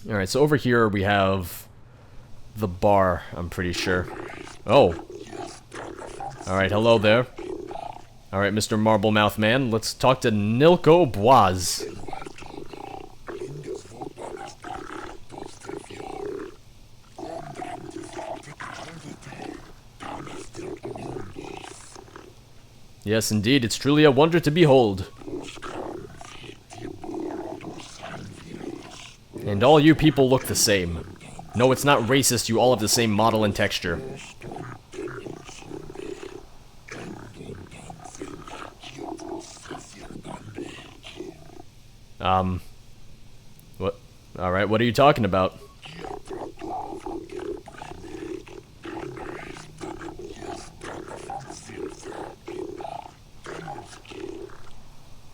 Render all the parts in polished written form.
Alright, so over here we have the bar, I'm pretty sure. Oh. Alright, hello there. Alright, Mr. Marble Mouth Man, let's talk to Nilko Boaz. Yes, indeed, it's truly a wonder to behold. And all you people look the same. No, it's not racist, you all have the same model and texture. What? Alright, what are you talking about?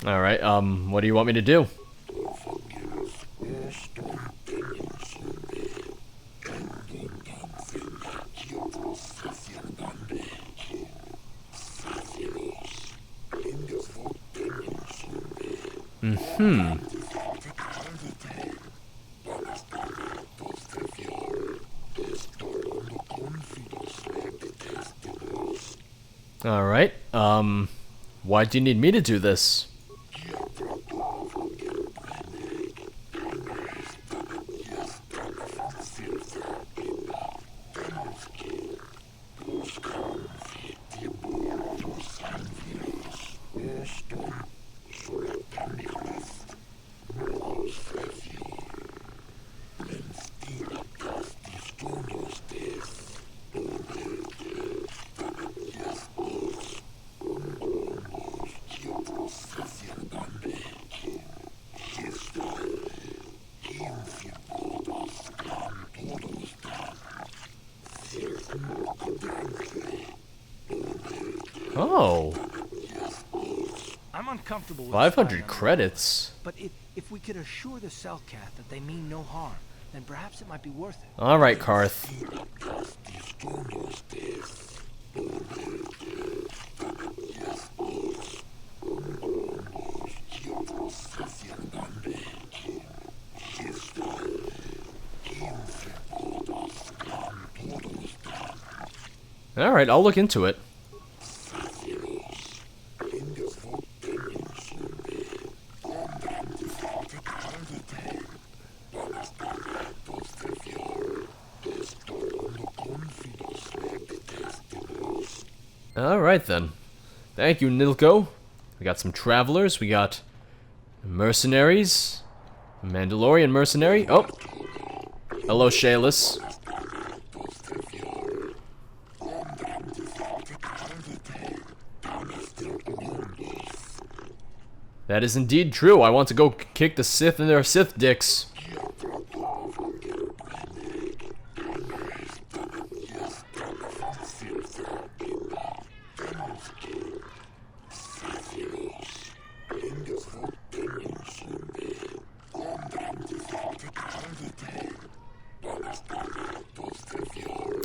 Alright, what do you want me to do? Alright, why do you need me to do this? Oh. I'm uncomfortable with 500 credits. but if we could assure the Cellcat that they mean no harm, then perhaps it might be worth it. Alright, Karth. Alright, I'll look into it. Alright then. Thank you, Nilko. We got some travelers, we got mercenaries, Mandalorian mercenary. Oh! Hello, Shayless. That is indeed true. I want to go kick the Sith in their Sith dicks.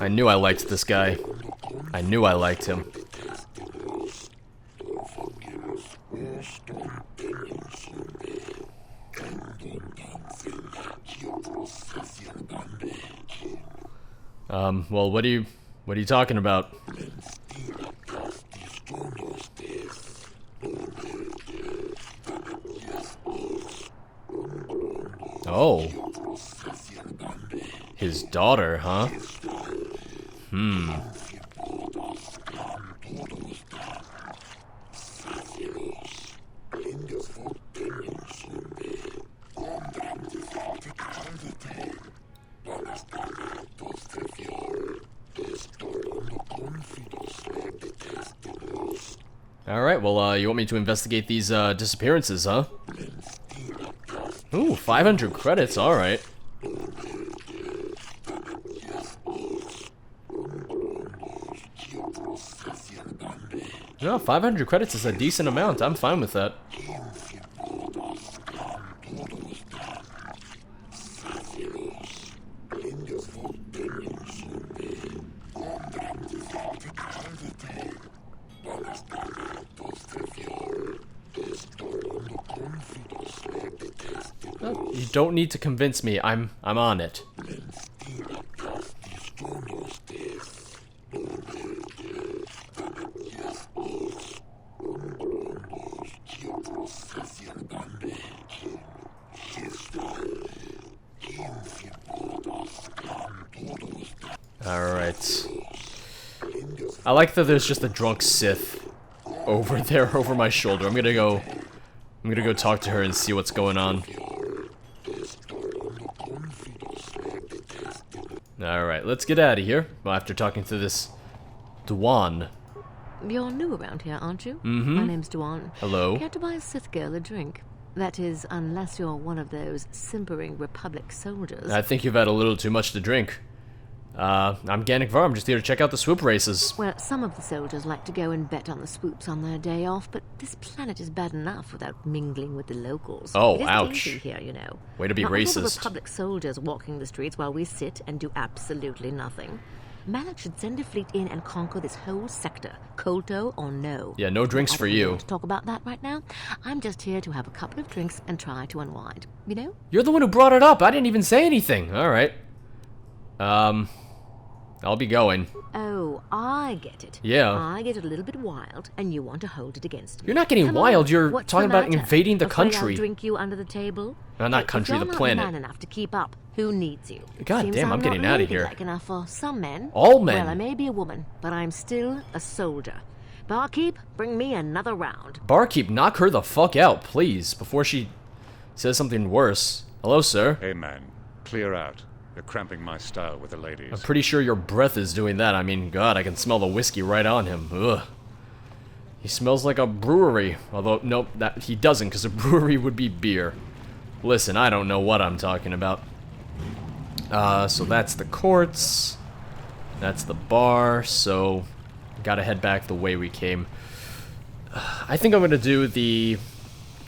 I knew I liked this guy. I knew I liked him. Well, what are you talking about? Oh. His daughter, huh? Alright, well, you want me to investigate these, disappearances, huh? Ooh, 500 credits, alright. No, 500 credits is a decent amount, I'm fine with that. Oh, You don't need to convince me. I'm on it. Alright. I like that there's just a drunk Sith over there over my shoulder. I'm gonna go talk to her and see what's going on. Alright, let's get out of here. Well, after talking to this Dwan. You're new around here, aren't you? Mm-hmm. My name's Dwan. Hello. Care to buy a Sith girl a drink? That is, unless you're one of those simpering Republic soldiers. I think you've had a little too much to drink. I'm Gannick Var. I'm just here to check out the swoop races. Well, some of the soldiers like to go and bet on the swoops on their day off, but this planet is bad enough without mingling with the locals. Oh, it isn't ouch. easy here, you know. Way to be Not all the racist. Republic soldiers walking the streets while we sit and do absolutely nothing. Malak should send a fleet in and conquer this whole sector, KotOR or no. Yeah, no drinks for I don't you. want to talk about that right now. I'm just here to have a couple of drinks and try to unwind. You know? You're the one who brought it up. I didn't even say anything. Alright. I'll be going. Oh, I get it. Yeah. I get a little bit wild, and you want to hold it against me. You're not getting Come wild. on, You're what's talking the about matter? invading the Afraid country. I'll drink you under the table. Not country, if the you're planet. not man enough to keep up, who needs you? God Seems damn, I'm getting not outta here. ladylike enough for some men. All men. Well, I may be a woman, but I'm still a soldier. Barkeep, bring me another round. Barkeep, knock her the fuck out, please, before she says something worse. Hello, sir. Hey man, clear out. You're cramping my style with the ladies. I'm pretty sure your breath is doing that. I mean, God, I can smell the whiskey right on him. Ugh. He smells like a brewery. Although, nope, that he doesn't, because a brewery would be beer. Listen, I don't know what I'm talking about. So that's the courts. That's the bar, so gotta head back the way we came. I think I'm gonna do the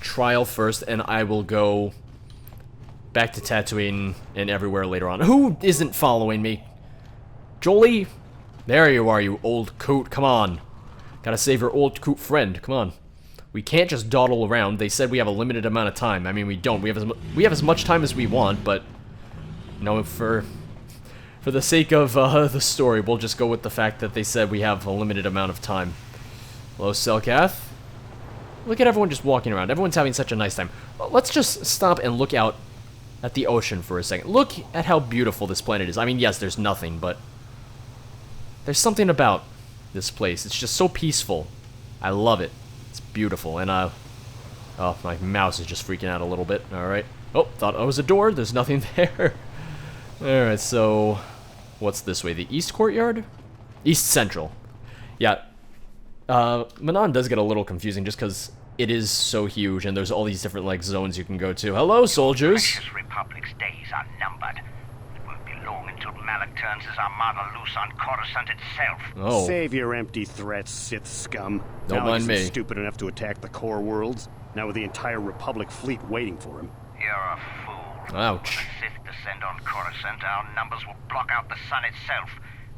trial first, and I will go back to Tatooine and everywhere later on. Who isn't following me? Jolie? There you are, you old coot. Come on. Gotta save your old coot friend. Come on. We can't just dawdle around. They said we have a limited amount of time. I mean, we don't. We have as much time as we want, but you know, for the sake of the story, we'll just go with the fact that they said we have a limited amount of time. Hello, Selkath. Look at everyone just walking around. Everyone's having such a nice time. Well, let's just stop and look out at the ocean for a second. Look at how beautiful this planet is. I mean, yes, there's nothing, but there's something about this place. It's just so peaceful. I love it. It's beautiful. And, oh, my mouse is just freaking out a little bit. Alright. Oh, thought it was a door. There's nothing there. Alright, so what's this way? The East Courtyard? East Central. Yeah. Manaan does get a little confusing just because it is so huge and there's all these different, like, zones you can go to. Hello, soldiers! Precious Republic's days are numbered. It won't be long until Malak turns his armada loose on Coruscant itself. Oh. Save your empty threats, Sith scum. Don't Malak mind isn't me. stupid enough to attack the core worlds, now with the entire Republic fleet waiting for him. You're a fool. Ouch. When the Sith descend on Coruscant, our numbers will block out the sun itself.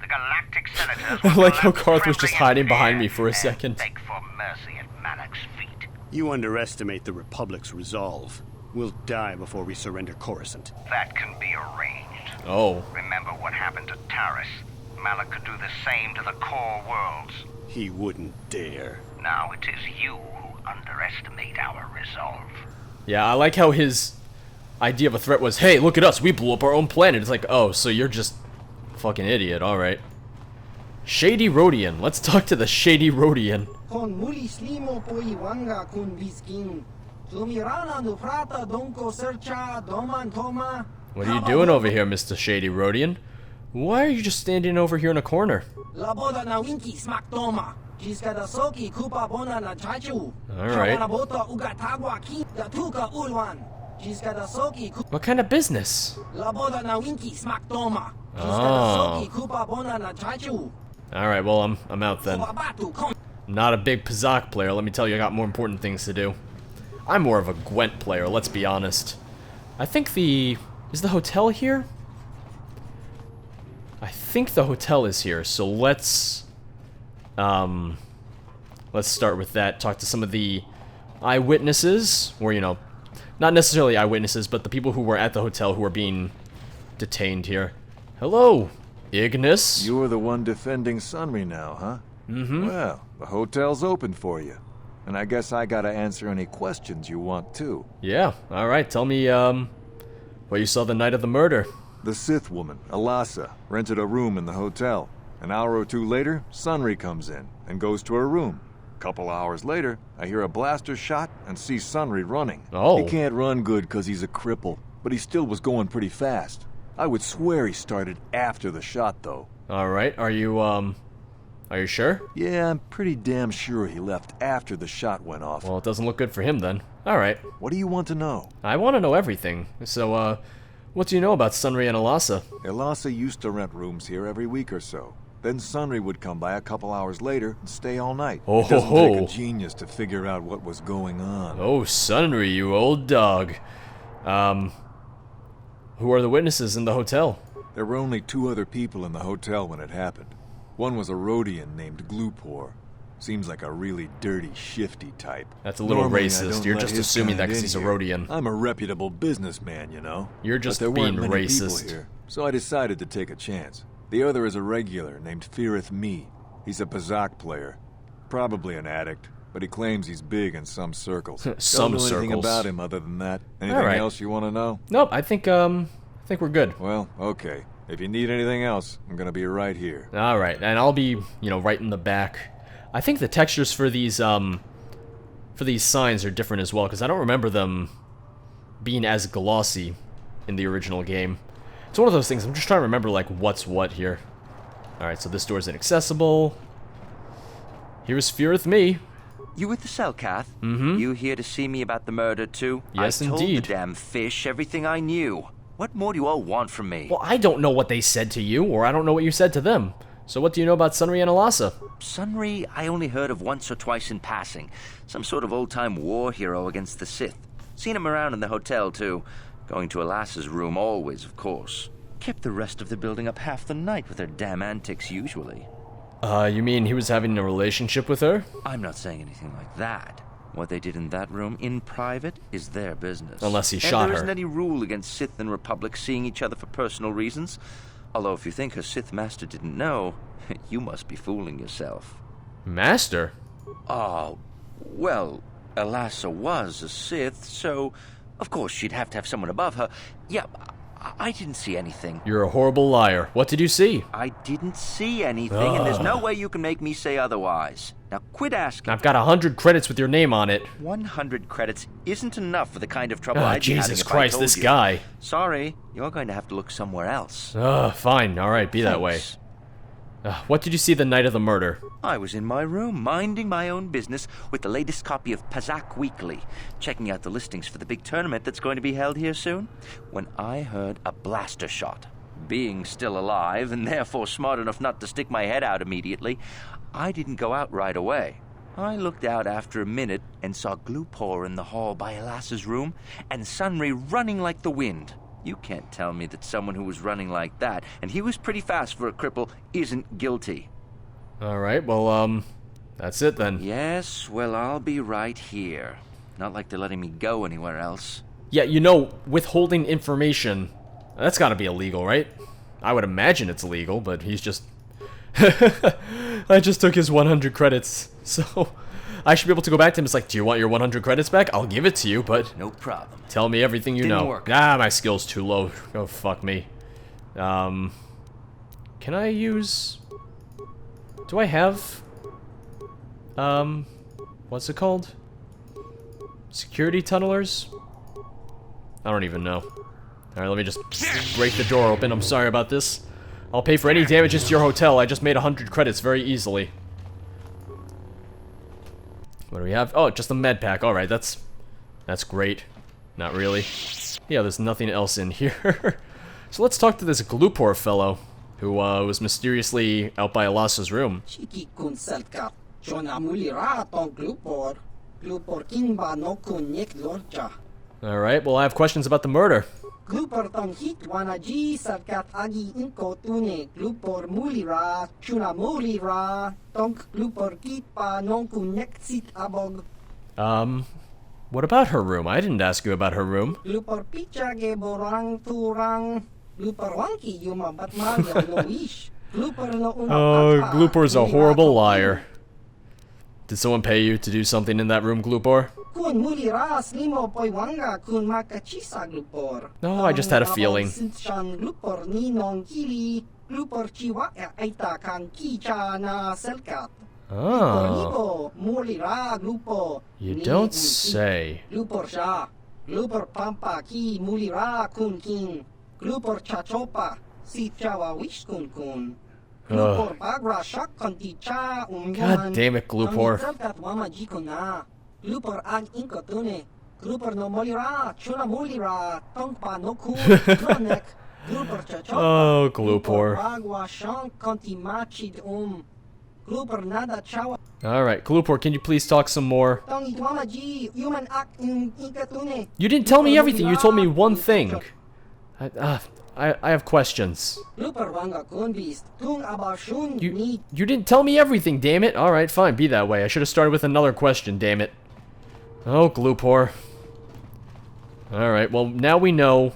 The galactic senators I will like how collapse Karth was just trembling in hiding behind fear me for a and second. beg for mercy at Malak's feet. You underestimate the Republic's resolve. We'll die before we surrender Coruscant. That can be arranged. Oh. Remember what happened to Taris. Malak could do the same to the core worlds. He wouldn't dare. Now it is you who underestimate our resolve. Yeah, I like how his idea of a threat was, hey, look at us, we blew up our own planet. It's like, oh, so you're just a fucking idiot, alright. Shady Rodian. Let's talk to the Shady Rodian. Con mulislimo poiwanga kun biskin. Sumirana no prata donko sercha doman toma. What are you doing over here, Mr. Shady Rodian? Why are you just standing over here in a corner? La boda na winki smak toma. Jiska da soki kupa bona na chachu. Alright. Kawana bota ugatagwa ki da tuka ulwan. Jiska da soki What kind of business? La boda na winki smak toma. Jiska Oh. da soki kupa bona na chachu. Alright, well, I'm out then. Babatu kon. Not a big Pazak player, let me tell you, I got more important things to do. I'm more of a Gwent player, let's be honest. I think is the hotel here? I think the hotel is here, so let's start with that, talk to some of the eyewitnesses, or, you know, not necessarily eyewitnesses, but the people who were at the hotel who are being detained here. Hello, Ignis. You're the one defending Sunry now, huh? Mm-hmm. Well, the hotel's open for you. And I guess I gotta answer any questions you want, too. Yeah, alright, tell me, what you saw the night of the murder. The Sith woman, Alasa, rented a room in the hotel. An hour or two later, Sunry comes in and goes to her room. Couple hours later, I hear a blaster shot and see Sunry running. Oh. He can't run good because he's a cripple, but he still was going pretty fast. I would swear he started after the shot, though. Alright, are you sure? Yeah, I'm pretty damn sure he left after the shot went off. Well, it doesn't look good for him then. Alright. What do you want to know? I want to know everything. So, what do you know about Sunry and Alasa? Alasa used to rent rooms here every week or so. Then Sunry would come by a couple hours later and stay all night. Oh, it doesn't ho, take ho. a genius to figure out what was going on. Oh, Sunry, you old dog. Who are the witnesses in the hotel? There were only 2 other people in the hotel when it happened. One was a Rhodian named KotOR. Seems like a really dirty, shifty type. That's a little Normally, I racist. don't You're let just his assuming that kind because in he's a here. Rhodian. I'm a reputable businessman, you know. You're just but there being weren't many racist. people here, so I decided to take a chance. The other is a regular named Feareth Me. He's a Pazak player. Probably an addict, but he claims he's big in some circles. Some Don't know anything circles. about him other than that. Anything Alright. else you want to know? Nope, I think we're good. Well, okay. If you need anything else, I'm gonna be right here. Alright, and I'll be, right in the back. I think the textures for these signs are different as well, because I don't remember them being as glossy in the original game. It's one of those things, I'm just trying to remember, like, what's what here. Alright, so this door's inaccessible. Here's Feareth Me. You with the cell, Kath? Mm-hmm. You here to see me about the murder, too? Yes, I told indeed. the damn fish everything I knew. What more do you all want from me? Well, I don't know what they said to you, or I don't know what you said to them. So what do you know about Sunry and Alasa? Sunry, I only heard of once or twice in passing. Some sort of old-time war hero against the Sith. Seen him around in the hotel, too. Going to Alasa's room always, of course. Kept the rest of the building up half the night with their damn antics usually. You mean he was having a relationship with her? I'm not saying anything like that. What they did in that room, in private, is their business. Unless he And shot there her. isn't any rule against Sith and Republic seeing each other for personal reasons. Although if you think her Sith master didn't know, you must be fooling yourself. Master? Oh, well, Alasa was a Sith, so of course she'd have to have someone above her. Yeah, I didn't see anything. You're a horrible liar. What did you see? I didn't see anything, and there's no way you can make me say otherwise. Now quit asking. I've got 100 credits with your name on it. 100 credits isn't enough for the kind of trouble I'd be having Jesus if I Christ, told this you. guy. Sorry, you're going to have to look somewhere else. Fine. Alright, be that way. Thanks. What did you see the night of the murder? I was in my room, minding my own business, with the latest copy of Pazak Weekly, checking out the listings for the big tournament that's going to be held here soon, when I heard a blaster shot. Being still alive, and therefore smart enough not to stick my head out immediately, I didn't go out right away. I looked out after a minute and saw KotOR in the hall by Alasa's room, and Sunry running like the wind. You can't tell me that someone who was running like that, and he was pretty fast for a cripple, isn't guilty. Alright, well, that's it then. Yes, well, I'll be right here. Not like they're letting me go anywhere else. Yeah, withholding information, that's gotta be illegal, right? I would imagine it's illegal, but he's just... I just took his 100 credits, so... I should be able to go back to him. It's like, do you want your 100 credits back? I'll give it to you, but... No problem. Tell me everything you Didn't know. work. My skill's too low. Oh, fuck me. Can I use... Do I have... What's it called? Security tunnelers? I don't even know. Alright, let me just break the door open. I'm sorry about this. I'll pay for any damages to your hotel. I just made 100 credits very easily. What do we have? Oh, just a med pack. Alright, that's great. Not really. Yeah, there's nothing else in here. So let's talk to this KotOR fellow, who was mysteriously out by Alasa's room. Chiki kun selkat. Chona mulira ton glupor. Glupor kingba no kun nek lorcha. Alright, well I have questions about the murder. Glupor ton hit wanaji selkat agi inko tune. Glupor mulira. Chuna mulira. Tonk glupor kitpa non kun nek sit abog. What about her room? I didn't ask you about her room. Glupor picha ge borang turang. Glupor wanki yuma batmaga no ish. Glupor no Oh, Gloopor's a horrible liar. Did someone pay you to do something in that room, Gloopor? Kun muli ras limo poi wanga kun makachisa glupor. No, I just had a feeling. Sinchan glupor ni nong kili. Glupor chiwa aita kan kicha na selkat. Oh. Muli ra glupo. You don't say. Glupor sha. Glupor pampa ki muli ra kun kin. Glupor chachopa. Si chawa wish kun kun. Glupor bagra shak konti cha God damn it, Gloopor. Glupor ag inkotune. Glupor no molira, chuna molira, tongpa no kun, nonek. Glupor chachopa. Oh, Gloopor. Bagwa shank konti machid Glupor nada chawa. Alright, Gloopor, can you please talk some more? Tong itwamaji, human ag inkotune. You didn't tell me everything, you told me one thing. I have questions. You didn't tell me everything, damn it. Alright, fine, be that way. I should have started with another question, damn it. Oh, Gloopor. Alright, well, now we know.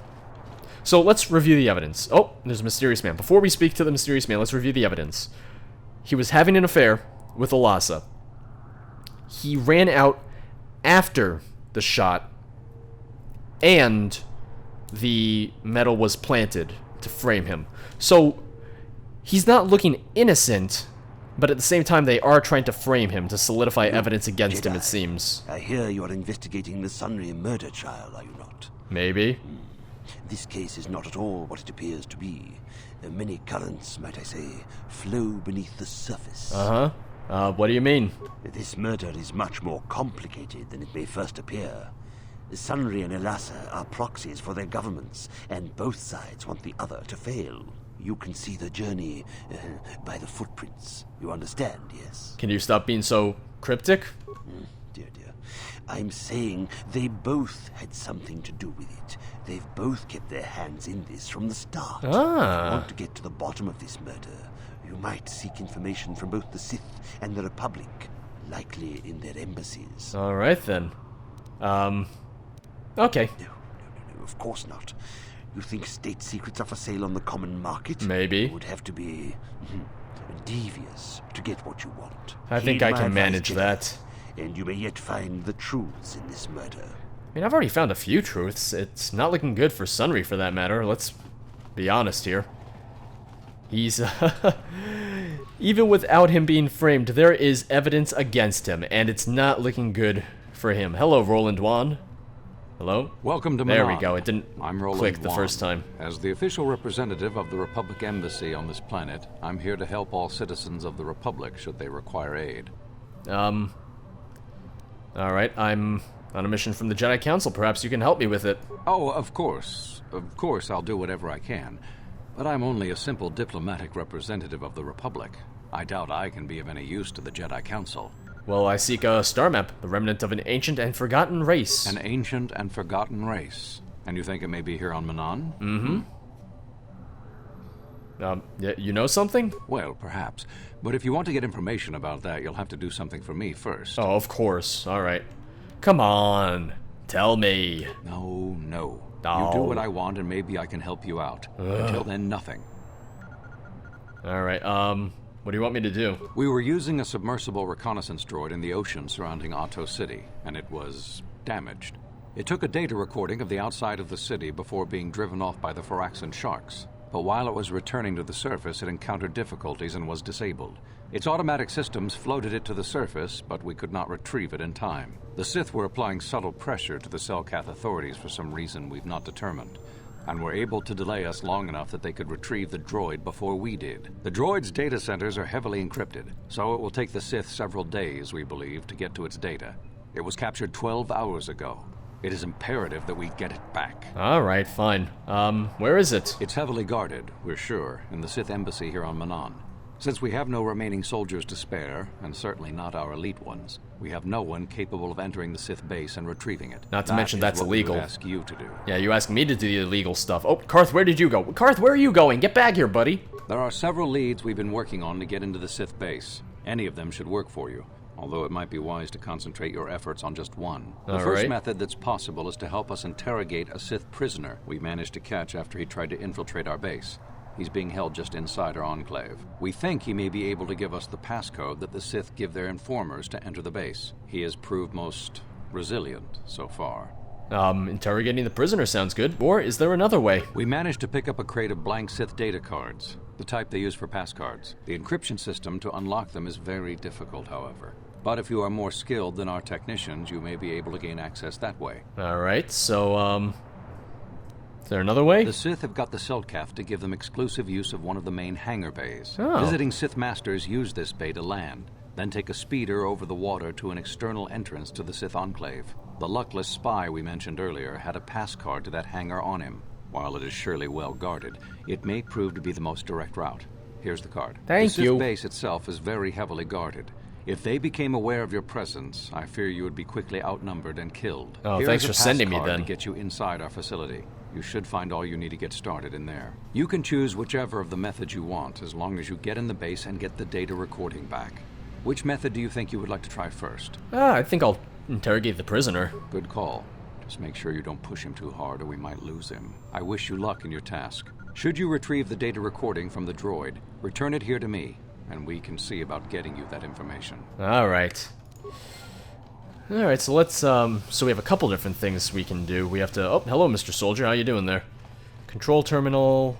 So, let's review the evidence. Oh, there's a mysterious man. Before we speak to the mysterious man, let's review the evidence. He was having an affair with Alasa. He ran out after the shot, and the metal was planted to frame him. So, he's not looking innocent, but at the same time they are trying to frame him to solidify evidence against him, it seems. I hear you are investigating the Sunry murder trial, are you not? Maybe. This case is not at all what it appears to be. Many currents, might I say, flow beneath the surface. What do you mean? This murder is much more complicated than it may first appear. Sunry and Alasa are proxies for their governments, and both sides want the other to fail. You can see the journey by the footprints. You understand, yes? Can you stop being so cryptic? Dear. I'm saying they both had something to do with it. They've both kept their hands in this from the start. If you want to get to the bottom of this murder, you might seek information from both the Sith and the Republic, likely in their embassies. Alright then. Okay. No, of course not. You think state secrets are for sale on the common market? Maybe. You would have to be devious to get what you want. I think I can manage that. And you may yet find the truths in this murder. I mean, I've already found a few truths. It's not looking good for Sunry, for that matter. Let's be honest here. He's... even without him being framed, there is evidence against him, and it's not looking good for him. Hello, Roland Wan. Hello? Welcome to Manaan. There we go. It didn't click the Wan. first time. As the official representative of the Republic Embassy on this planet, I'm here to help all citizens of the Republic should they require aid. Alright, I'm on a mission from the Jedi Council. Perhaps you can help me with it. Oh, of course. Of course, I'll do whatever I can. But I'm only a simple diplomatic representative of the Republic. I doubt I can be of any use to the Jedi Council. Well, I seek a star map, the remnant of an ancient and forgotten race. An ancient and forgotten race. And you think it may be here on Manaan? You know something? Well, perhaps. But if you want to get information about that, you'll have to do something for me first. Oh, of course. Alright. Come on. Tell me. No. Oh. You do what I want and maybe I can help you out. Until then, nothing. Alright, what do you want me to do? We were using a submersible reconnaissance droid in the ocean surrounding Otto City, and it was damaged. It took a data recording of the outside of the city before being driven off by the Phyraxan sharks. But while it was returning to the surface, it encountered difficulties and was disabled. Its automatic systems floated it to the surface, but we could not retrieve it in time. The Sith were applying subtle pressure to the Selkath authorities for some reason we've not determined, and were able to delay us long enough that they could retrieve the droid before we did. The droid's data centers are heavily encrypted, so it will take the Sith several days, we believe, to get to its data. It was captured 12 hours ago. It is imperative that we get it back. Alright, fine. Where is it? It's heavily guarded, we're sure, in the Sith embassy here on Manaan. Since we have no remaining soldiers to spare, and certainly not our elite ones, we have no one capable of entering the Sith base and retrieving it. Not to mention that's illegal. We would ask you to do. Yeah, you asked me to do the illegal stuff. Oh, Karth, where did you go? Karth, where are you going? Get back here, buddy. There are several leads we've been working on to get into the Sith base. Any of them should work for you. although it might be wise to concentrate your efforts on just one. The All first right. method that's possible is to help us interrogate a Sith prisoner we managed to catch after he tried to infiltrate our base. He's being held just inside our enclave. We think he may be able to give us the passcode that the Sith give their informers to enter the base. He has proved most resilient so far. Interrogating the prisoner sounds good. Or is there another way? We managed to pick up a crate of blank Sith data cards, the type they use for passcards. The encryption system to unlock them is very difficult, however. But if you are more skilled than our technicians, you may be able to gain access that way. Alright, so, is there another way? The Sith have got the Selkath to give them exclusive use of one of the main hangar bays. Oh. Visiting Sith Masters use this bay to land, then take a speeder over the water to an external entrance to the Sith Enclave. The luckless spy we mentioned earlier had a pass card to that hangar on him. While it is surely well guarded, it may prove to be the most direct route. Here's the card. Thank the Sith you. base itself is very heavily guarded. If they became aware of your presence, I fear you would be quickly outnumbered and killed. Oh, Here thanks is a for sending me pass card then. to get you inside our facility. You should find all you need to get started in there. You can choose whichever of the methods you want, as long as you get in the base and get the data recording back. Which method do you think you would like to try first? I think I'll interrogate the prisoner. Good call. Just make sure you don't push him too hard or we might lose him. I wish you luck in your task. Should you retrieve the data recording from the droid, return it here to me, and we can see about getting you that information. Alright. Alright, so let's, so we have a couple different things we can do. We have to, oh, hello, Mr. Soldier, how you doing there? Control terminal,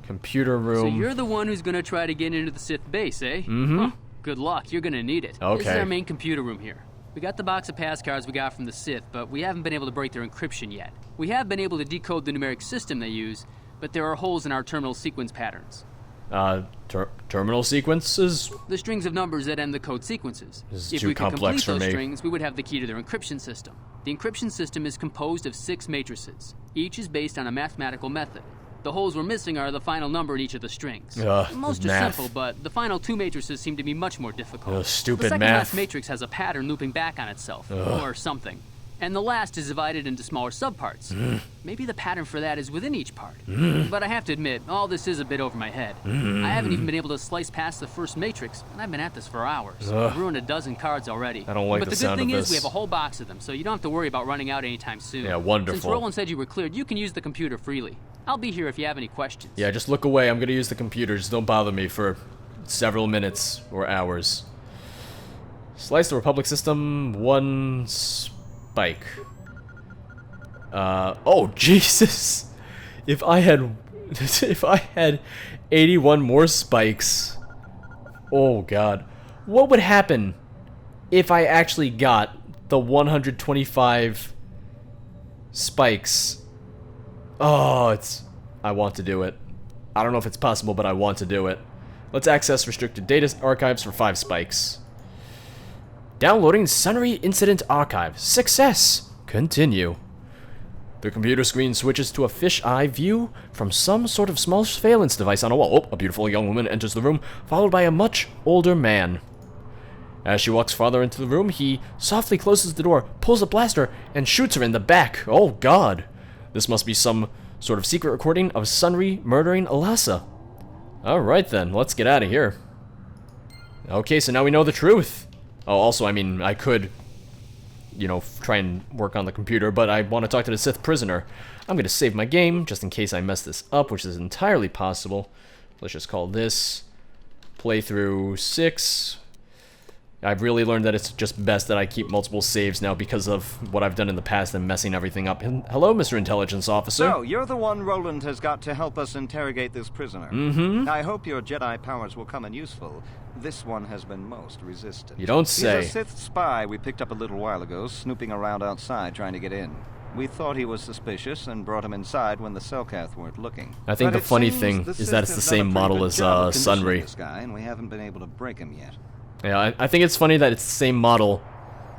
computer room. So you're the one who's gonna try to get into the Sith base, eh? Mm-hmm. Huh, good luck, you're gonna need it. This is Okay. our main computer room here. We got the box of pass cards we got from the Sith, but we haven't been able to break their encryption yet. We have been able to decode the numeric system they use, but there are holes in our terminal sequence patterns. Terminal sequences? The strings of numbers that end the code sequences. This is If too we could complex complete for those me. strings, we would have the key to their encryption system. The encryption system is composed of 6 matrices. Each is based on a mathematical method. The holes we're missing are the final number in each of the strings. Most are math. simple, but the final 2 matrices seem to be much more difficult. Stupid the second math. last matrix has a pattern looping back on itself, or something. And the last is divided into smaller subparts. Maybe the pattern for that is within each part. But I have to admit, all this is a bit over my head. I haven't even been able to slice past the first matrix, and I've been at this for hours. I've ruined a dozen cards already. I don't like but the the sound good of thing this. is we have a whole box of them, so you don't have to worry about running out anytime soon. Yeah, wonderful. Since Roland said you were cleared, you can use the computer freely. I'll be here if you have any questions. Yeah, just look away. I'm gonna use the computer. Just don't bother me for several minutes or hours. Slice the Republic system, 1 spike. Oh, Jesus! If I had 81 more spikes, oh God, what would happen if I actually got the 125 spikes? Oh, I want to do it. I don't know if it's possible, but I want to do it. Let's access restricted data archives for 5 spikes. Downloading Sunry Incident Archive. Success! Continue. The computer screen switches to a fisheye view from some sort of small surveillance device on a wall. Oh, a beautiful young woman enters the room, followed by a much older man. As she walks farther into the room, he softly closes the door, pulls a blaster, and shoots her in the back. Oh, God. This must be some sort of secret recording of Sunry murdering Alasa. Alright then, let's get out of here. Okay, so now we know the truth. Oh, also, I mean, I could, you know, try and work on the computer, but I want to talk to the Sith prisoner. I'm going to save my game, just in case I mess this up, which is entirely possible. Let's just call this playthrough 6. I've really learned that it's just best that I keep multiple saves now because of what I've done in the past and messing everything up. Hello, Mr. Intelligence Officer. So, you're the one Roland has got to help us interrogate this prisoner. Mm-hmm. I hope your Jedi powers will come in useful. This one has been most resistant. You don't say. He's a Sith spy we picked up a little while ago, snooping around outside trying to get in. We thought he was suspicious and brought him inside when the Selkath weren't looking. I think But the it funny seems thing the is Sith that it's the have same done a pretty model good as job of conditioning Sunry. this guy, and we haven't been able to break him yet. Yeah, I think it's funny that it's the same model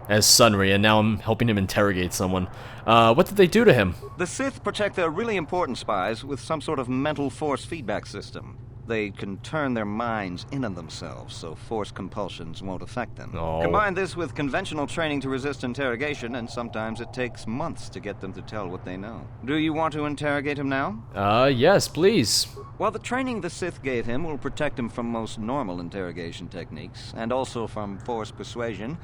as Sunry, and now I'm helping him interrogate someone. What did they do to him? The Sith protect their really important spies with some sort of mental force feedback system. They can turn their minds in on themselves, so force compulsions won't affect them. Oh. Combine this with conventional training to resist interrogation, and sometimes it takes months to get them to tell what they know. Do you want to interrogate him now? Yes, please. While the training the Sith gave him will protect him from most normal interrogation techniques, and also from Force persuasion,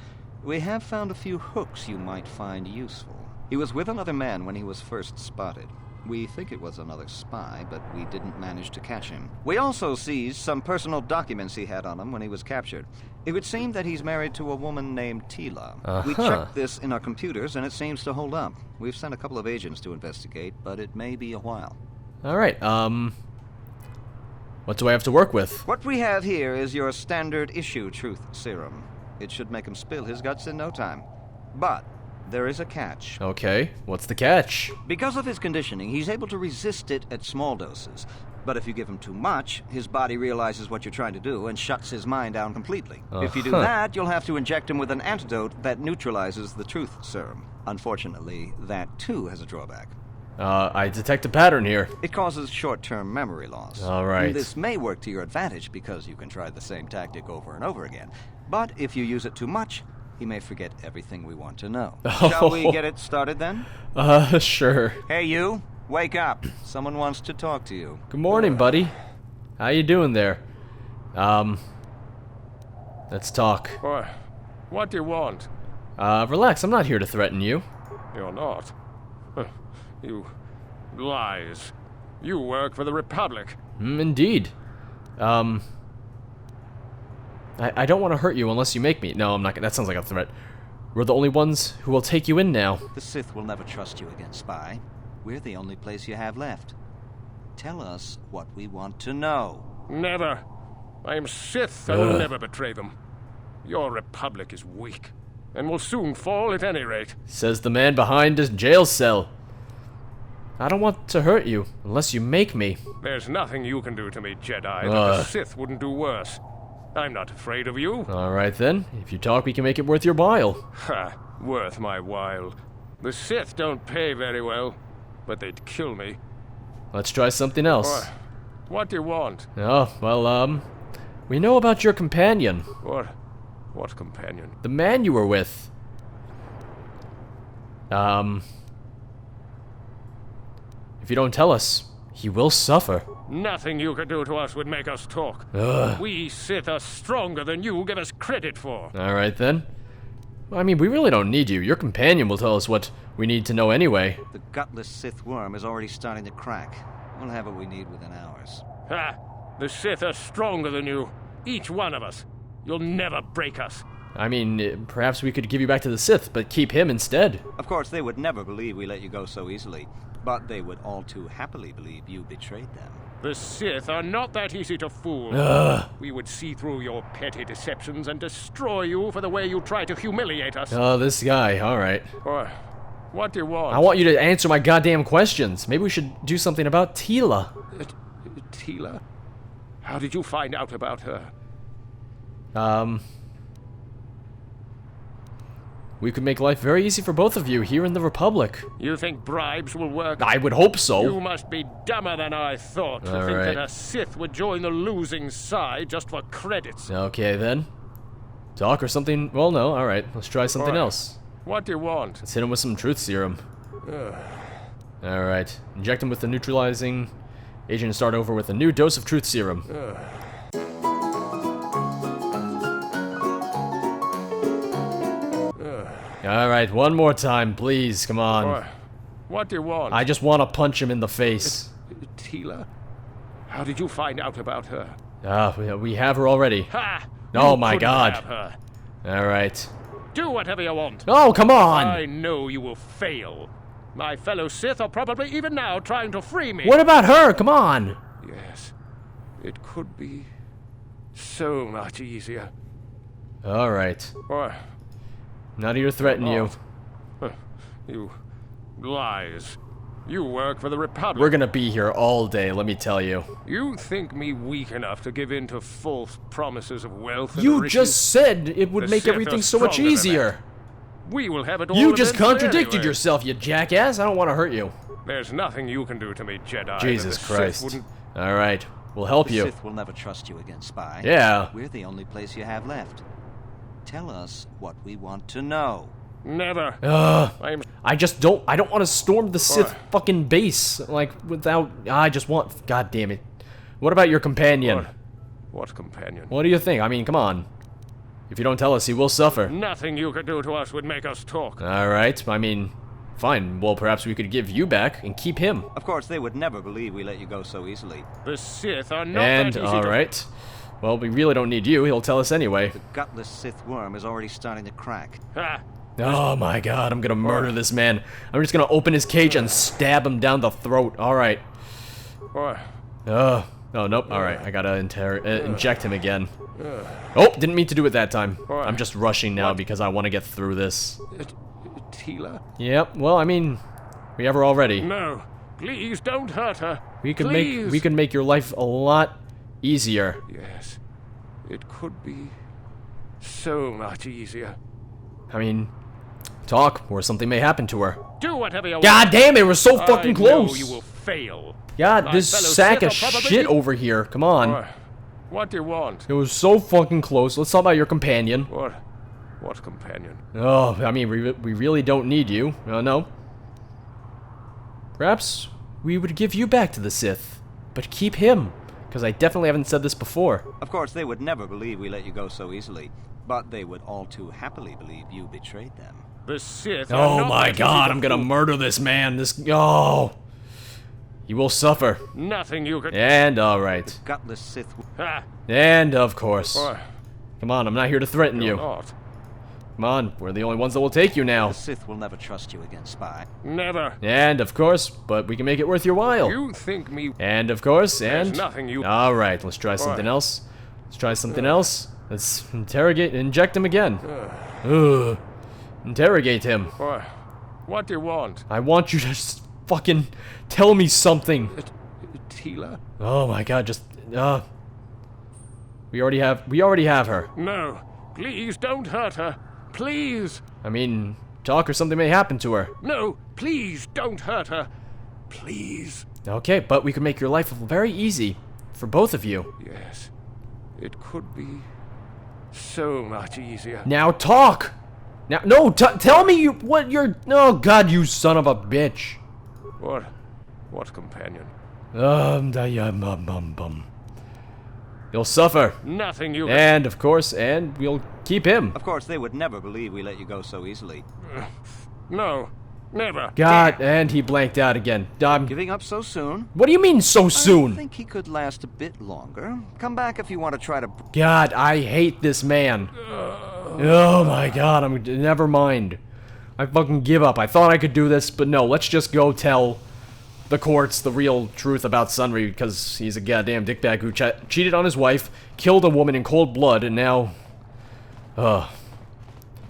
we have found a few hooks you might find useful. He was with another man when he was first spotted. We think it was another spy, but we didn't manage to catch him. We also seized some personal documents he had on him when he was captured. It would seem that he's married to a woman named Tila. We checked this in our computers, and it seems to hold up. We've sent a couple of agents to investigate, but it may be a while. Alright, what do I have to work with? What we have here is your standard issue truth serum. It should make him spill his guts in no time. But there is a catch. Okay, what's the catch? Because of his conditioning, he's able to resist it at small doses. But if you give him too much, his body realizes what you're trying to do and shuts his mind down completely. If you do that, you'll have to inject him with an antidote that neutralizes the truth serum. Unfortunately, that too has a drawback. I detect a pattern here. It causes short-term memory loss. Alright. This may work to your advantage because you can try the same tactic over and over again. But if you use it too much, he may forget everything we want to know. Shall we get it started then? Sure. Hey you, wake up. Someone wants to talk to you. Good morning, buddy. How you doing there? Let's talk. What do you want? Relax, I'm not here to threaten you. You're not. You lies. You work for the Republic. Indeed. I don't want to hurt you unless you make me. No, I'm not. That sounds like a threat. We're the only ones who will take you in now. The Sith will never trust you again, spy. We're the only place you have left. Tell us what we want to know. Never. I am Sith. I will never betray them. Your Republic is weak, and will soon fall at any rate. Says the man behind his jail cell. I don't want to hurt you unless you make me. There's nothing you can do to me, Jedi, that the Sith wouldn't do worse. I'm not afraid of you. Alright then. If you talk, we can make it worth your while. Ha! Worth my while. The Sith don't pay very well, but they'd kill me. Let's try something else. What do you want? Oh, well, we know about your companion. What companion? The man you were with. If you don't tell us, he will suffer. Nothing you could do to us would make us talk. We Sith are stronger than you give us credit for. Alright then. I mean, we really don't need you. Your companion will tell us what we need to know anyway. The gutless Sith worm is already starting to crack. We'll have what we need within hours. Ha! The Sith are stronger than you. Each one of us. You'll never break us. I mean, perhaps we could give you back to the Sith, but keep him instead. Of course, they would never believe we let you go so easily. But they would all too happily believe you betrayed them. The Sith are not that easy to fool. We would see through your petty deceptions and destroy you for the way you try to humiliate us. Oh, this guy, alright. What do you want? I want you to answer my goddamn questions. Maybe we should do something about Tila. Tila? How did you find out about her? We could make life very easy for both of you here in the Republic. You think bribes will work? I would hope so. You must be dumber than I thought to think that a Sith would join the losing side just for credits. Okay, then. Talk or something? Well, no. Alright, let's try something else. What do you want? Let's hit him with some truth serum. Alright. Inject him with the neutralizing agent and start over with a new dose of truth serum. Alright, one more time, please. Come on. What do you want? I just want to punch him in the face. Tila? How did you find out about her? We have her already. Ha! Oh my god. Alright. Do whatever you want. Oh, come on! I know you will fail. My fellow Sith are probably even now trying to free me. What about her? Come on! Yes. It could be so much easier. Alright. Not here to threaten you. You lies. You work for the Republic. We're gonna be here all day, let me tell you. You think me weak enough to give in to false promises of wealth and You riches? just said it would make everything so much easier. We will have it all. You just contradicted yourself, you jackass. I don't want to hurt you. There's nothing you can do to me, Jedi. Jesus Christ. Alright, we'll help you. The Sith will never trust you again, spy. Yeah. We're the only place you have left. Tell us what we want to know. Never. I don't want to storm the Sith fucking base, like, without, I just want, god damn it. What about your companion? What companion? What do you think? I mean, come on. If you don't tell us, he will suffer. Nothing you could do to us would make us talk. Alright, I mean, fine. Well, perhaps we could give you back and keep him. Of course, they would never believe we let you go so easily. The Sith are not And, that easy alright. Well, we really don't need you. He'll tell us anyway. The gutless Sith worm is already starting to crack. Oh my god, I'm gonna murder this man. I'm just gonna open his cage and stab him down the throat. Alright. Oh, nope. Alright, I gotta inject him again. Oh, didn't mean to do it that time. I'm just rushing now because I want to get through this. Tila? Yep, well, I mean, we have her already. No, please don't hurt her. We can make your life a lot easier. Yes, it could be so much easier. I mean, talk, or something may happen to her. Do whatever you want. God damn it, we're so fucking close. I know you will fail. God, this sack of shit over here. Come on. What do you want? It was so fucking close. Let's talk about your companion. What companion? Oh, I mean, we really don't need you. No. Perhaps we would give you back to the Sith, but keep him, because I definitely haven't said this before. Of course, they would never believe we let you go so easily, but they would all too happily believe you betrayed them. The Sith. Oh my god, I'm gonna murder this man. Oh. He will suffer. Nothing you could. And alright. The gutless Sith. And of course. Come on, I'm not here to threaten you. Not. Come on, we're the only ones that will take you now. The Sith will never trust you again, spy. Never. And of course, but we can make it worth your while. You think me? And of course, and There's nothing you. All right, let's try something else. Let's try something else. Let's inject him again. Interrogate him. What do you want? I want you to just fucking tell me something. Tila? Oh my god, just we already have her. No, please don't hurt her. Please. I mean, talk or something may happen to her. No, please don't hurt her. Please. Okay, but we could make your life very easy for both of you. Yes. It could be so much easier. Now talk. Now, no, tell me what you're. Oh God, you son of a bitch. What companion? You'll suffer. Nothing you. And of course, and we'll keep him. Of course, they would never believe we let you go so easily. No, never. God, and he blanked out again. Giving up so soon? What do you mean so soon? I think he could last a bit longer. Come back if you want to try to. God, I hate this man. Oh my God, never mind. I fucking give up. I thought I could do this, but no. Let's just go tell the courts the real truth about Sunry, because he's a goddamn dickbag who cheated on his wife, killed a woman in cold blood, and now...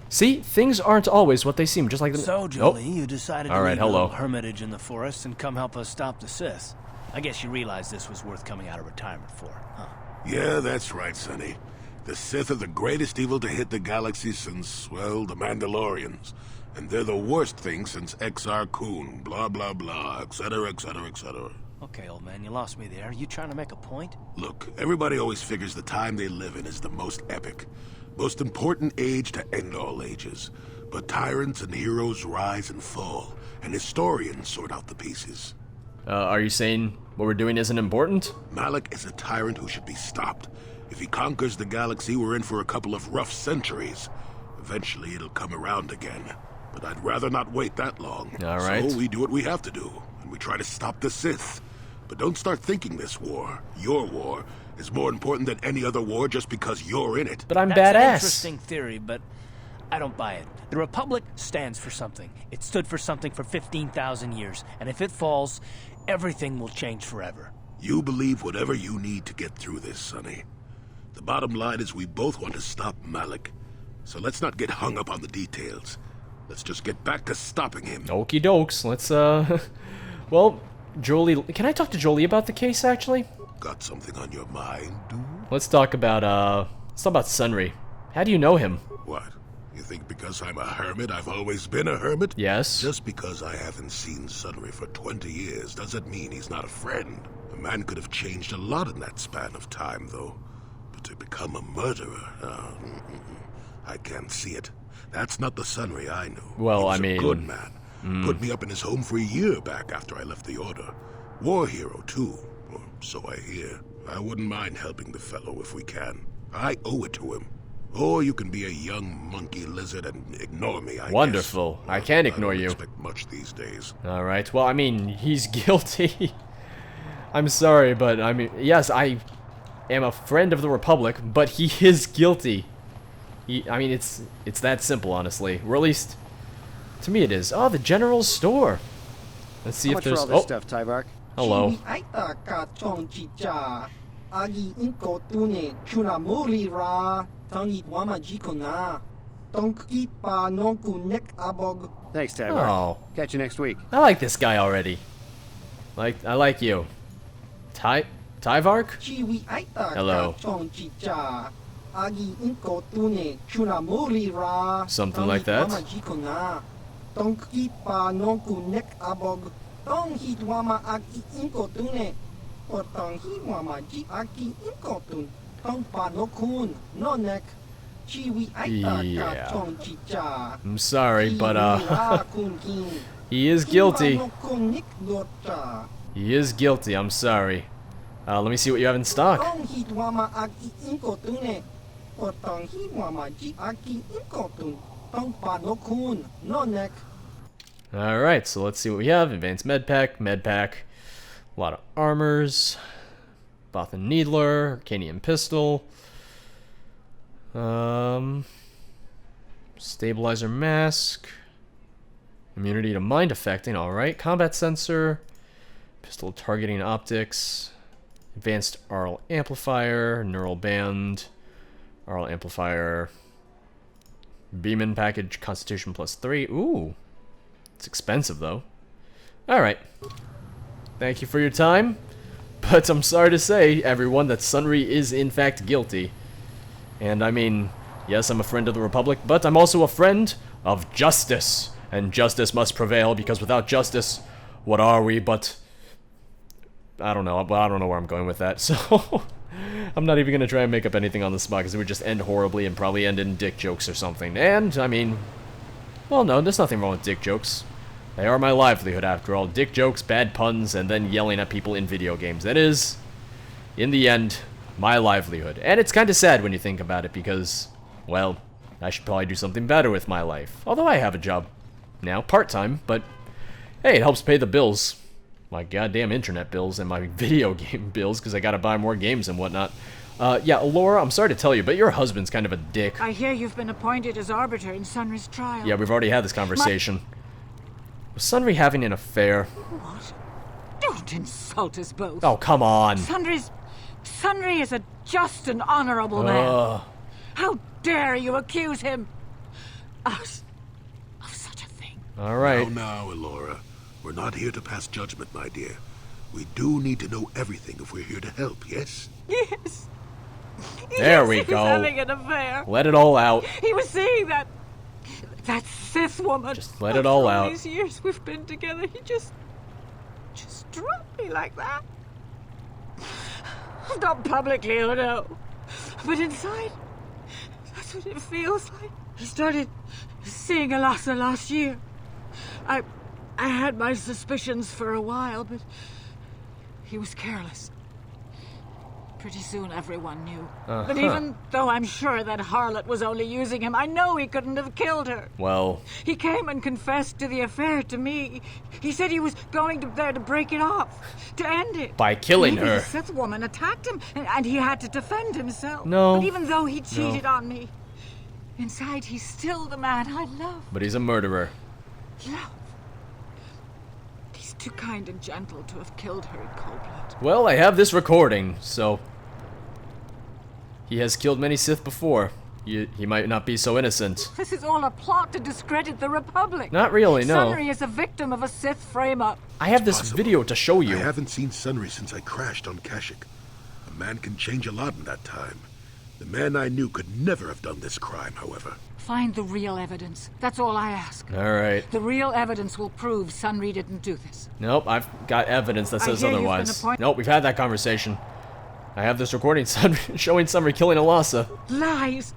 See? Things aren't always what they seem, just like the... So, Jolie, you decided to leave a hello. little hermitage in the forest and come help us stop the Sith. I guess you realized this was worth coming out of retirement for, huh? Yeah, that's right, Sonny. The Sith are the greatest evil to hit the galaxy since, well, the Mandalorians. And they're the worst thing since Exar Kun, blah, blah, blah, etc., etc., etc. Okay, old man, you lost me there. You trying to make a point? Look, everybody always figures the time they live in is the most epic, most important age to end all ages. But tyrants and heroes rise and fall, and historians sort out the pieces. Are you saying what we're doing isn't important? Malak is a tyrant who should be stopped. If he conquers the galaxy, we're in for a couple of rough centuries. Eventually, it'll come around again. But I'd rather not wait that long. All right. So we do what we have to do, and we try to stop the Sith. But don't start thinking this war, your war, is more important than any other war just because you're in it. But I'm That's badass. An interesting theory, but I don't buy it. The Republic stands for something. It stood for something for 15,000 years, and if it falls, everything will change forever. You believe whatever you need to get through this, Sonny. The bottom line is we both want to stop Malak. So let's not get hung up on the details. Let's just get back to stopping him. Okie dokes. Let's, well, Jolie... Can I talk to Jolie about the case, actually? Got something on your mind, dude? Let's talk about Sunry. How do you know him? What? You think because I'm a hermit, I've always been a hermit? Yes. Just because I haven't seen Sunry for 20 years doesn't mean he's not a friend. A man could have changed a lot in that span of time, though. But to become a murderer, I can't see it. That's not the Sunry I knew. Well, he was I mean... a good man. Put me up in his home for a year back after I left the Order. War hero, too. Or so I hear. I wouldn't mind helping the fellow if we can. I owe it to him. Or you can be a young monkey lizard and ignore me, I Wonderful. guess. I can't ignore you. I don't expect much these days. Alright, well, I mean, he's guilty. I'm sorry, but I mean, yes, I am a friend of the Republic, but he is guilty. I mean, it's that simple, honestly. Or at least, to me it is. Oh, the general store. Let's see How if much there's... for all this stuff, Tyvark? Hello. Thanks, Tyvark. Oh. Catch you next week. I like this guy already. I like you. Tyvark? Hello. Something like that. Yeah. I'm sorry, but he is guilty. He is guilty, I'm sorry. Let me see what you have in stock. Alright, so let's see what we have. Advanced medpack, a lot of armors, Bothan Needler, Arcanium Pistol, Stabilizer Mask, immunity to mind affecting, alright, combat sensor, pistol targeting optics, advanced aural amplifier, neural band, aural amplifier, Beeman package, constitution +3. Ooh, it's expensive though. Alright, thank you for your time, but I'm sorry to say, everyone, that Sunry is in fact guilty. And I mean, yes, I'm a friend of the Republic, but I'm also a friend of justice. And justice must prevail, because without justice, what are we but... I don't know where I'm going with that, so... I'm not even going to try and make up anything on the spot, because it would just end horribly and probably end in dick jokes or something. And, I mean... Well, no, there's nothing wrong with dick jokes. They are my livelihood, after all. Dick jokes, bad puns, and then yelling at people in video games. That is, in the end, my livelihood. And it's kind of sad when you think about it, because, well, I should probably do something better with my life. Although I have a job now, part-time, but hey, it helps pay the bills. My goddamn internet bills and my video game bills, because I gotta buy more games and whatnot. Yeah, Laura, I'm sorry to tell you, but your husband's kind of a dick. I hear you've been appointed as arbiter in Sunry's trial. Yeah, we've already had this conversation. Was Sunry having an affair? What? Don't insult us both. Oh, come on. Sunry is a just and honorable man. How dare you accuse him of such a thing? All right. Now, Elora. We're not here to pass judgment, my dear. We do need to know everything if we're here to help, yes? Yes. There we He go. was having an affair. Let it all out. He was seeing that Sith woman. Just let it all out. All these years we've been together, he just dropped me like that. Not publicly, oh no. But inside, that's what it feels like. I started seeing Alasa last year. I had my suspicions for a while, but he was careless. Pretty soon everyone knew. But even though I'm sure that harlot was only using him, I know he couldn't have killed her. Well... He came and confessed to the affair to me. He said he was going there to break it off, to end it. By killing Maybe her. The Sith woman attacked him, and he had to defend himself. No. But even though he cheated on me, inside he's still the man I love. But he's a murderer. Love. He's too kind and gentle to have killed her in cold blood. Well, I have this recording, so... He has killed many Sith before. He might not be so innocent. This is all a plot to discredit the Republic. Not really, no. Sunry is a victim of a Sith frame-up. I have this video to show you. I haven't seen Sunry since I crashed on Kashyyyk. A man can change a lot in that time. The man I knew could never have done this crime, however. Find the real evidence. That's all I ask. Alright. The real evidence will prove Sunry didn't do this. Nope, I've got evidence that says I hear otherwise. you've been appointed- Nope, we've had that conversation. I have this recording showing Sunry killing Alasa. Lies.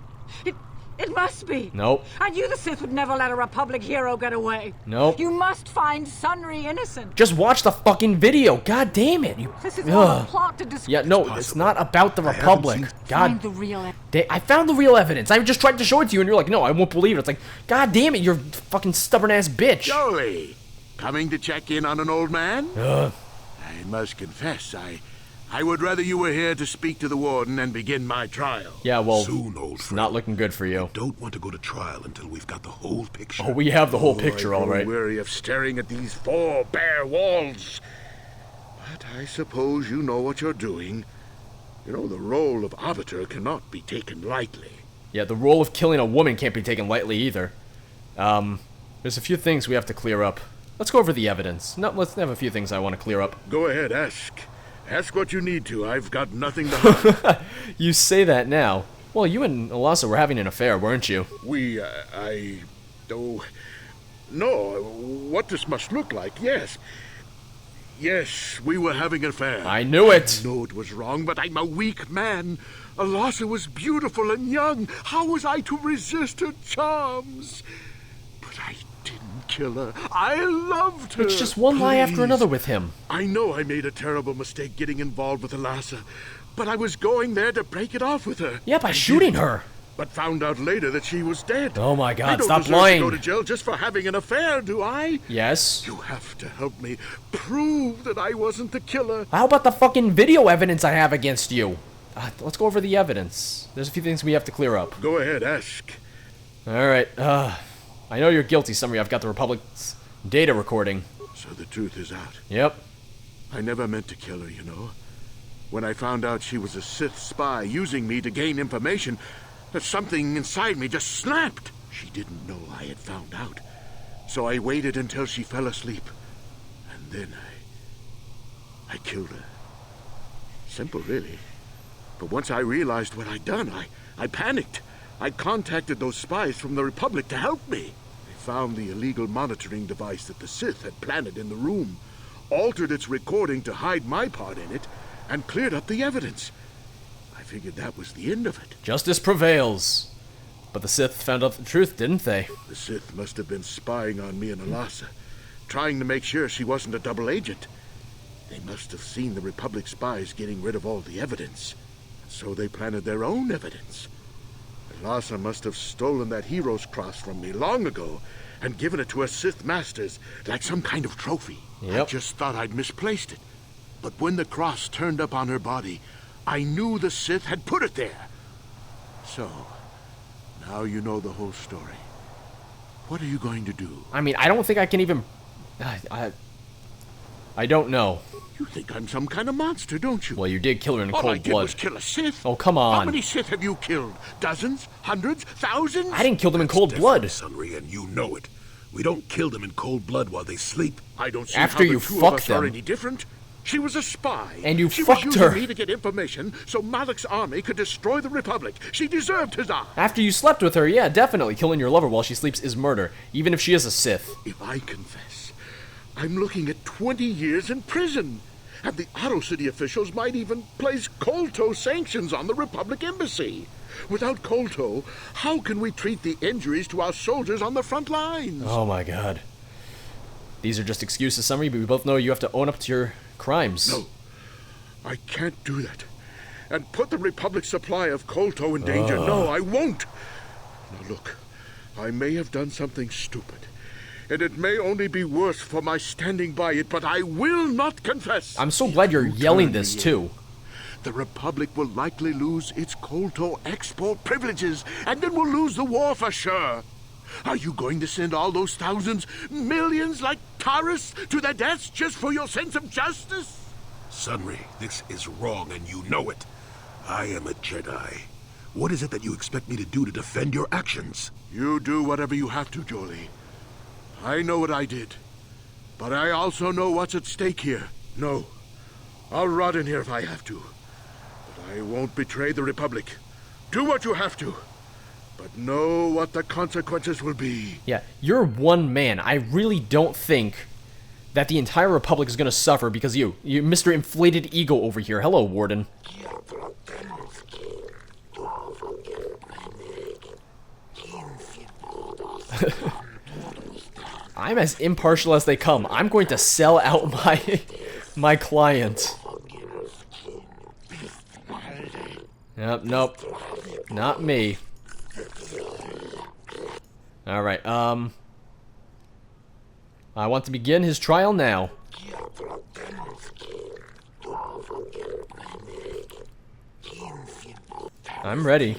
It must be. Nope. I knew the Sith would never let a Republic hero get away. Nope. You must find Sunry innocent. Just watch the fucking video. God damn it. This is all a plot to destroy. Yeah, no, it's not about the Republic. God. Find the real I found the real evidence. I just tried to show it to you, and you're like, no, I won't believe it. It's like, God damn it, you're a fucking stubborn-ass bitch. Jolie, coming to check in on an old man? I must confess, I would rather you were here to speak to the warden and begin my trial. Yeah, well, soon, old it's not looking good for you. I don't want to go to trial until we've got the whole picture. Oh, we have the whole picture, all right. I'm weary of staring at these 4 bare walls. But I suppose you know what you're doing. You know, the role of arbiter cannot be taken lightly. Yeah, the role of killing a woman can't be taken lightly either. There's a few things we have to clear up. Let's go over the evidence. No, let's have a few things I want to clear up. Go ahead, ask. Ask what you need to. I've got nothing to hide. You say that now. Well, you and Alasa were having an affair, weren't you? No, what this must look like, yes. Yes, we were having an affair. I knew it. I know it was wrong, but I'm a weak man. Alasa was beautiful and young. How was I to resist her charms? But I didn't kill her. I loved her. It's just one lie after another with him. I know I made a terrible mistake getting involved with Alasa, but I was going there to break it off with her. Yeah, by shooting her. But found out later that she was dead. Oh my God, I don't stop deserve lying. to go to jail just for having an affair, do I? Yes. You have to help me prove that I wasn't the killer. How about the fucking video evidence I have against you? Let's go over the evidence. There's a few things we have to clear up. Go ahead, ask. Alright, I know you're guilty, Sunry. I've got the Republic's data recording. So the truth is out. Yep. I never meant to kill her, you know. When I found out she was a Sith spy using me to gain information, something inside me just snapped. She didn't know I had found out. So I waited until she fell asleep. And then I killed her. Simple, really. But once I realized what I'd done, I panicked. I contacted those spies from the Republic to help me. They found the illegal monitoring device that the Sith had planted in the room, altered its recording to hide my part in it, and cleared up the evidence. I figured that was the end of it. Justice prevails. But the Sith found out the truth, didn't they? The Sith must have been spying on me and Alasa, trying to make sure she wasn't a double agent. They must have seen the Republic spies getting rid of all the evidence. So they planted their own evidence. Alasa must have stolen that hero's cross from me long ago and given it to her Sith masters like some kind of trophy. Yep. I just thought I'd misplaced it. But when the cross turned up on her body, I knew the Sith had put it there. So, now you know the whole story. What are you going to do? I mean, I don't think I can even... I don't know. You think I'm some kind of monster, don't you? Well, you did kill her in All I cold did blood. was kill a Sith. Oh, come on. How many Sith have you killed? Dozens? Hundreds? Thousands? I didn't kill them in cold blood. Sunry, and you know it. We don't kill them in cold blood while they sleep. I don't see After how the you two fuck of us are them. any different. She was a spy. And you she fucked was her. using me to get information so Malak's army could destroy the Republic. She deserved his eye. After you slept with her, yeah, definitely. Killing your lover while she sleeps is murder, even if she is a Sith. If I confess, I'm looking at 20 years in prison. And the Otto City officials might even place KotOR sanctions on the Republic Embassy. Without KotOR, how can we treat the injuries to our soldiers on the front lines? Oh my God. These are just excuses, Sunry, but we both know you have to own up to your crimes. No, I can't do that. And put the Republic's supply of KotOR in danger. No, I won't. Now look, I may have done something stupid. And it may only be worse for my standing by it, but I will not confess. I'm so glad you're yelling this, too. The Republic will likely lose its KotOR export privileges, and then we'll lose the war for sure. Are you going to send all those thousands, millions like Taurus to their deaths just for your sense of justice? Sunry, this is wrong, and you know it. I am a Jedi. What is it that you expect me to do to defend your actions? You do whatever you have to, Jolie. I know what I did, but I also know what's at stake here. No, I'll rot in here if I have to, but I won't betray the Republic. Do what you have to, but know what the consequences will be. Yeah, you're one man. I really don't think that the entire Republic is going to suffer because of you. Mr. Inflated Ego over here. Hello, Warden. I'm as impartial as they come. I'm going to sell out my client. Yep, nope. Not me. Alright, I want to begin his trial now. I'm ready.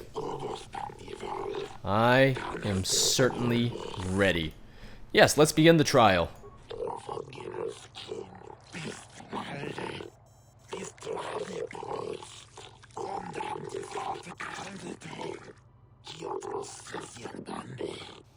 I am certainly ready. Yes, let's begin the trial.